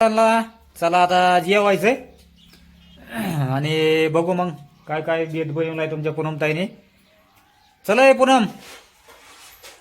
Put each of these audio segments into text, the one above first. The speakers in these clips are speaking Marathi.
चला आता जेवायचंय आणि बघू मग काय काय बेत बनवलाय तुमच्या पूनमताईने. चला पूनम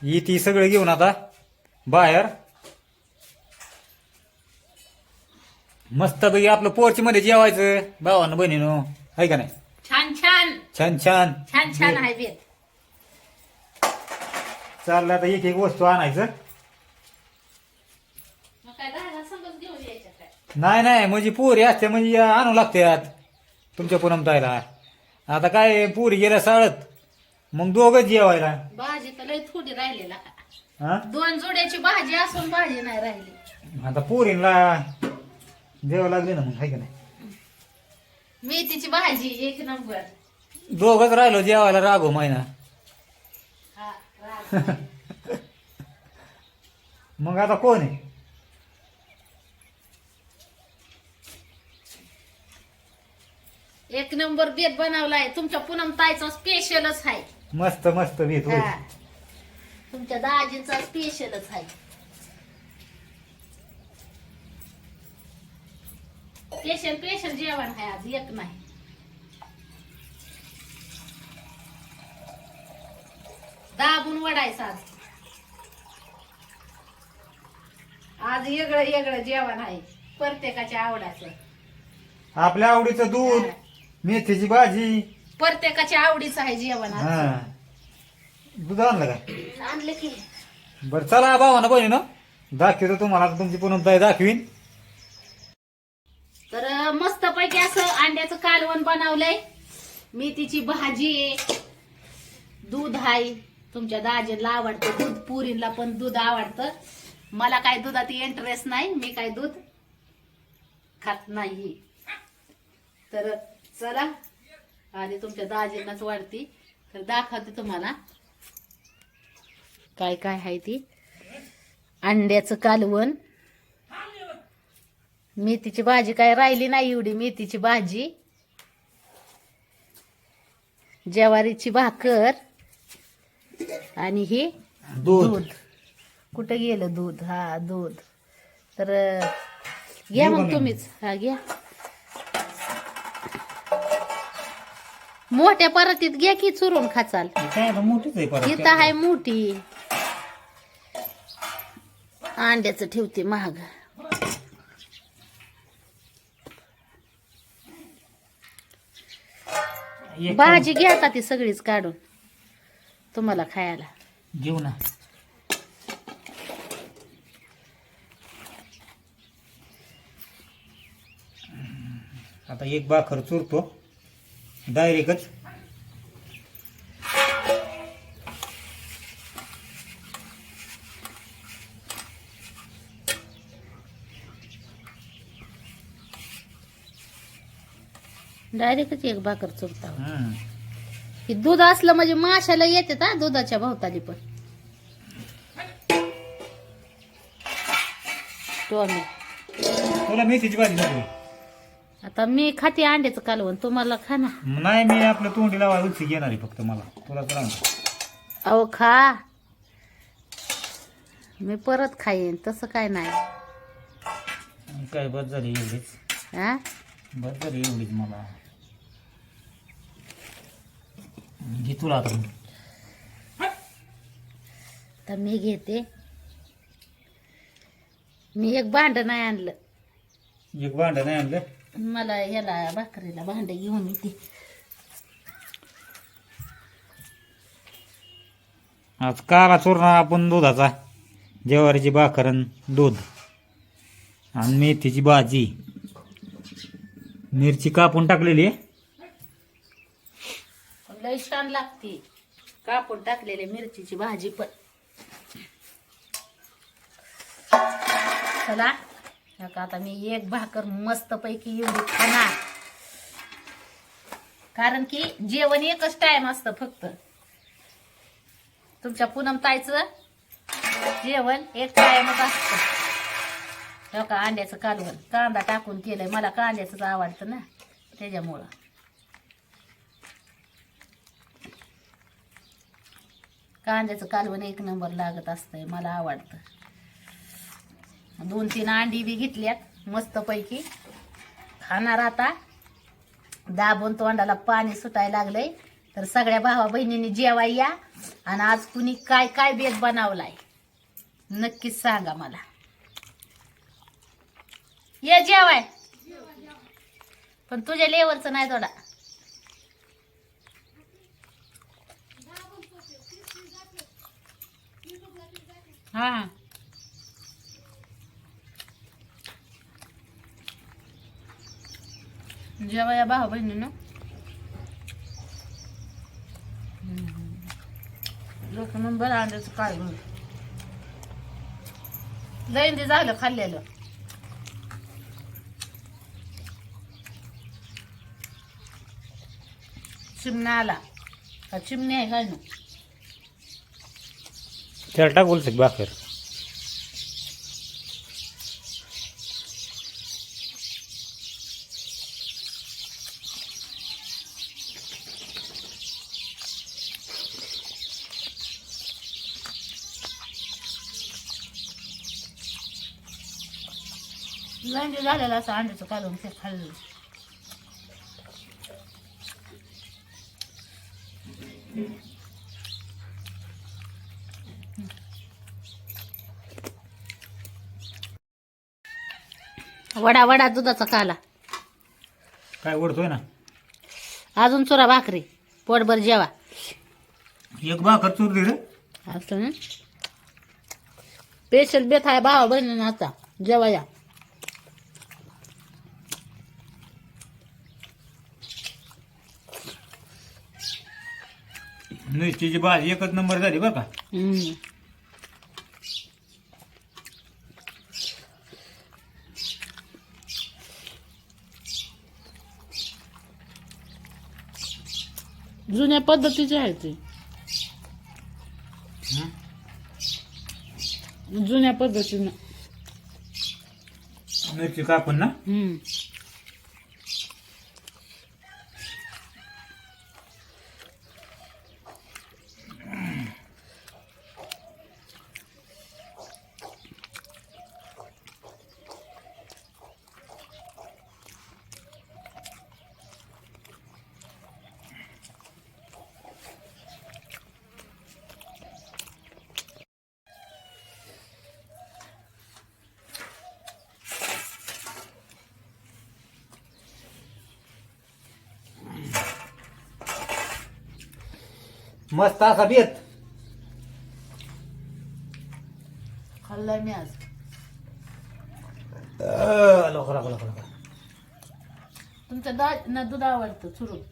ही ती सगळं घेऊन आता बाहेर मस्तपैकी आपलं पोर्च मध्ये जेवायचं भावानं बहिणीनो, आहे का नाही? छान छान छान छान छान छान आहे बेत. चाललं आता एक एक वस्तू आणायचं. मग काय राहिला संगच घेऊन यायचं काय? नाही नाही म्हणजे पोरी असते म्हणजे आणू लागतात तुमच्या पूनमताईला. आता काय पोरी गेल्या शाळेत मग दोघंच जेवायला. भाजी तर लय थोडी राहिलेला. हा 2 जोड्याची भाजी असून भाजी नाही राहिली. आता पोरींला द्यावं लागले ना मग, आहे का नाही? मेथीची भाजी 1 नंबर. दोघंच राहिलो जेवायला रागो महिना. हा, राग. मग आता कोण आहे? एक नंबर बेत बनवलाय तुमच्या पूनम ताईचा स्पेशलच आहे. मस्त मस्त भेट होय. हा. तुमच्या दाजींचा स्पेशलच आहे. स्पेशल जेवण आहे आज, एक नाही. दाबून वडायचं आज. आज वेगळं जेवण आहे प्रत्येकाच्या आवडाचं. आपल्या आवडीचं दूध, मेथीची भाजी. प्रत्येकाच्या आवडीचं आहे जेवण आज. हा दूध आणलं का? आणलं की. बरं चला भावानं बहिणीनो दाखवतो तुम्हाला, आता तुमची पूनमताई दाखवीन. तर मस्त पैकी असं अंड्याचं कालवण बनवलंय, मेथीची भाजी आहे, दूध आहे. तुमच्या दाजीला आवडतं दूध, पुरीला पण दूध आवडतं. मला काय दुधात इंटरेस्ट नाही, मी काय दूध खात नाही. तर चला आणि तुमच्या दाजींनाच वाढती तर दाखवते तुम्हाला काय काय आहे ती. अंड्याचं कालवण, मेथीची भाजी काय राहिली नाही एवढी, मेथीची भाजी, ज्वारीची भाकर आणि हे दूध. कुठं गेलं दूध? हा दूध. तर घ्या मग तुम्हीच. हा घ्या मोठ्या परतीत घ्या की चुरून खाचाल. काय आता मोठीच आहे परत. इथं आहे मोठी. अंड्याचं ठेवते महाग. भाजी घ्या आता ती सगळीच काढून तुम्हाला खायला घेऊ ना. आता एक भाकर चुरतो डायरेक्टच. डायरेक्टच एक भाकर चुरता. हे दूध असलं म्हणजे माशाला येते ना दुधाच्या भोवताली पण. तुला मेथीची भाजी नको? आता मी खाते अंड्याचं कालवण, तुम्हाला खा ना. नाही मी आपलं तोंडी लावा उलसी घेणार आहे फक्त, मला तुला तर अहो खा, मी परत खाईन तसं काय नाही. काय बस झाली एवढीच. हा बस झाली एवढीच मला. घे तुला आता. तर मी घेते. मी एक भांड नाही आणलं. एक भांड नाही आणलं? मला याला भाकरीला भांड घेऊन येते. आज काला चुरणा आपण दुधाचा, ज्वारीची भाकर आणि दूध आणि मेथीची भाजी, मिरची कापून टाकलेली आहे. लय छान लागते कापून टाकलेली मिरचीची भाजी पण. चला आता मी एक भाकर मस्त पैकी एवढी खाणार, कारण की जेवण एकच टाइम असतं फक्त. तुमच्या पूनम ताईचं जेवण एक टाइमच असतं. हो का, अंड्याचं कालवण कांदा टाकून केलंय, मला कांद्याचंच आवडतं ना त्याच्यामुळं. कांद्याचं कालवण 1 नंबर लागत असतंय, मला आवडतं. 2-3 अंडी बी घेतल्यात मस्तपैकी खाणार आता. दाबून तोंडाला पाणी सुटायला लागलंय. तर सगळ्या भावा बहिणींनी जेवाय या. आणि आज कुणी काय काय बेत बनवलाय नक्कीच सांगा मला. ये जेवाय, पण तुझ्या लेवलचं नाही थोडा. हा जेव्हा या भाऊ बहिणीनं लोक नंबर अंड्याचं काय म्हणून लैंदी झालं खाल्लेलं. चिमणा आला का चिमणी आहे काय ना त्याला टाक बोलतो भाकर. लैंदी झालेलं असं अंड्याचं कालवून ते खाल्लं. वडा वडा दुधाचा काला काय ओढतोय ना. अजून चुरा भाकरी पोटभर जेवा. एक भाकर चूर दे रे. असं ना स्पेशल बेत आहे भावा बहिणीनं आता जेवा या. मिरचीची भाजी एकच नंबर झाली बरं का. जुन्या पद्धतीची आहे ती. जुन्या पद्धतीनं मिरची कापून ना. मस्त असा बेत खाल्लाय मी आज. लोक लोक लोक लोक. तुमच्या ना दूध आवडतं चुरून.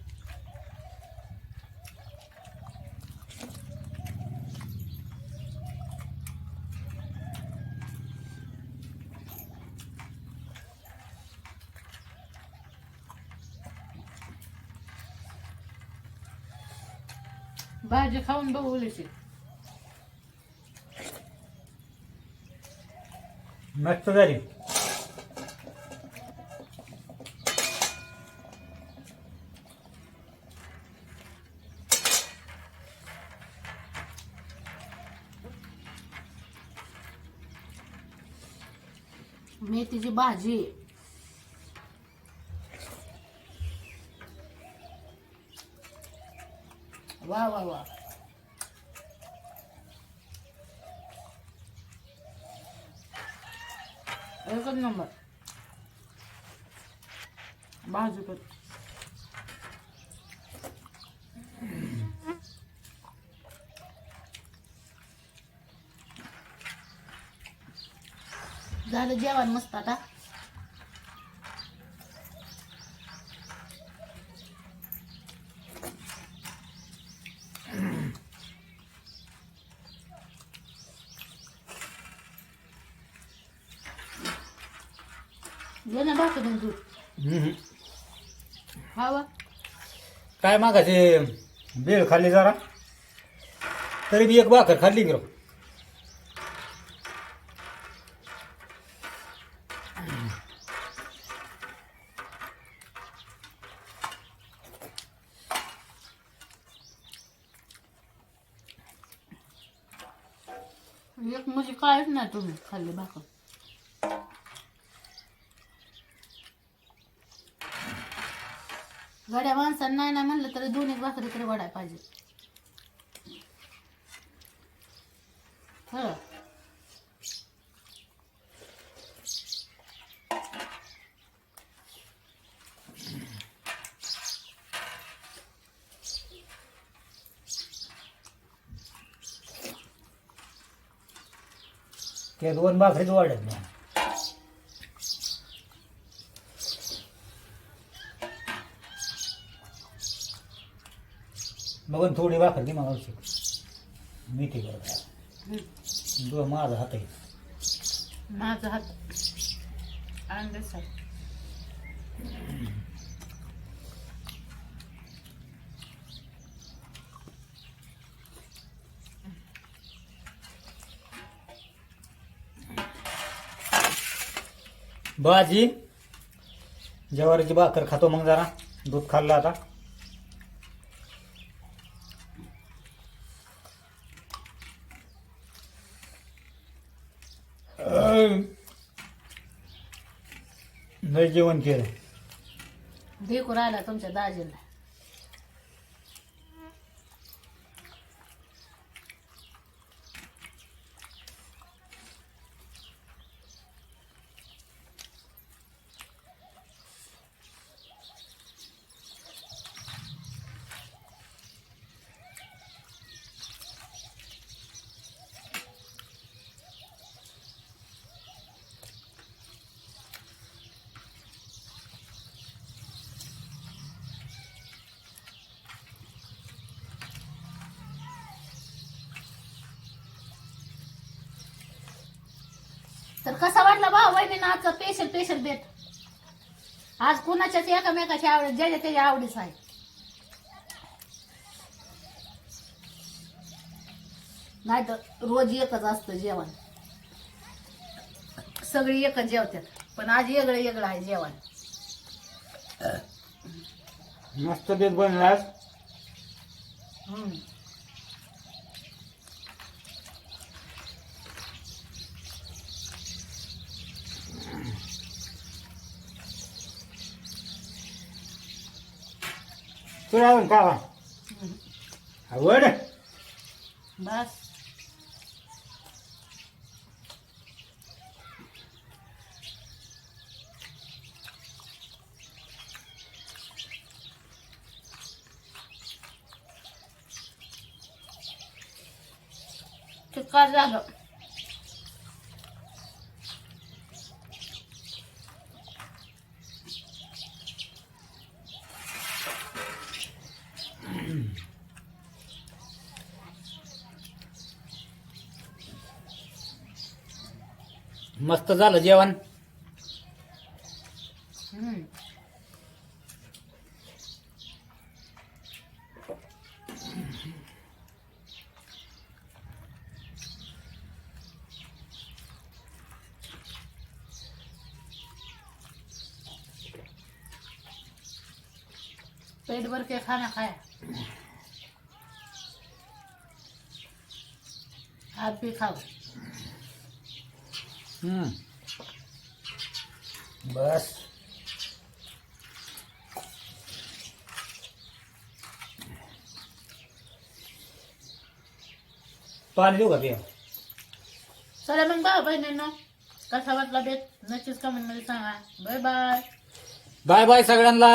भाजी खाऊन बघू उलीची. मस्त झाली. मेथीची भाजी. वा वा वा. एकच नंबर भाजी पण. झालं जेवण मस्त आता. ये ना भाकर दूध खावा. काय मागाचे बेळ खाल्ली जरा तरी बी एक भाकर खाल्ली गिरो. एक म्हणजे कायच नाही तुम्ही खाल्ली भाकर. गड्या माणसांना नाही ना म्हणलं तरी 2 एक भाकरी तरी वडाय पाहिजे. हो ते 2 भाकरीच वाढत नाही. बघून थोडी भाकर दे मला मेथी बरोबर माझा हात आहे. माझा हात अंडस आहे. भाजी ज्वारीची भाकर खातो मग जरा दूध खाल्लं आता. लय जेवण केलं. ढेकूर आला तुमच्या दाजीला. तर कसा वाटला भाऊ बहिणींना आजचा स्पेशल बेत. आज कुणाच्याच एकामेकाची आवड ज्याच्या त्याच्या आवडीच आहे. नाही तर रोज एकच असतं जेवण. सगळी एकच जेवतात पण आज वेगळं आहे जेवण. मस्त बेत बनलास. तुला का आवड बस चिक्कार झालं. मस्त झालं जेवण. पेट भर के खाना खाया. आप भी खाओ. बस पाणी देऊ का ते. चला मग भाऊ बहिणींनो कसा वाटला बेत नक्कीच कमेंट मध्ये सांगा. Bye bye. बाय बाय सगळ्यांना.